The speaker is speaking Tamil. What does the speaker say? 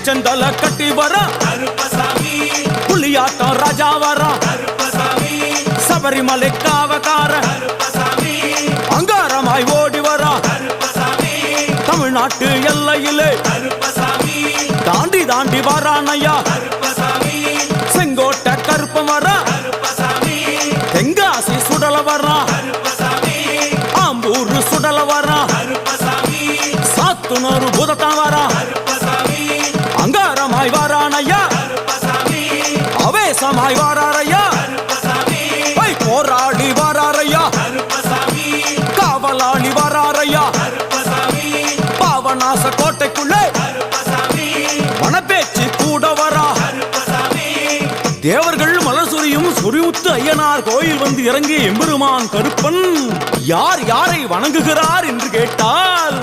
செந்தல கட்டி வர புலியாட்டம் ராஜா வர சபரிமலை காவக்கார அங்காரமாய் ஓடி வர தமிழ்நாட்டு எல்லையிலே தாண்டி தாண்டி வரானையா செங்கோட்டை கருப்பம் வர தெங்காசி சுடல வர ஆம்பூர் சுடல வர சாத்துனூர் புதத்தான் வர அங்காரமாய் வரானையா அவேசமாய் வராரையா போராடி வராரையா காவலாளி வராரையா பாவநாச கோட்டைக்குள்ளே வனப்பேச்சு கூட வரா தேவர்கள் மலர் சொரியும் சொரிமுத்து ஐயனார் கோயில் வந்து இறங்கி எம்பெருமான் கருப்பன் யார் யாரை வணங்குகிறார் என்று கேட்டால்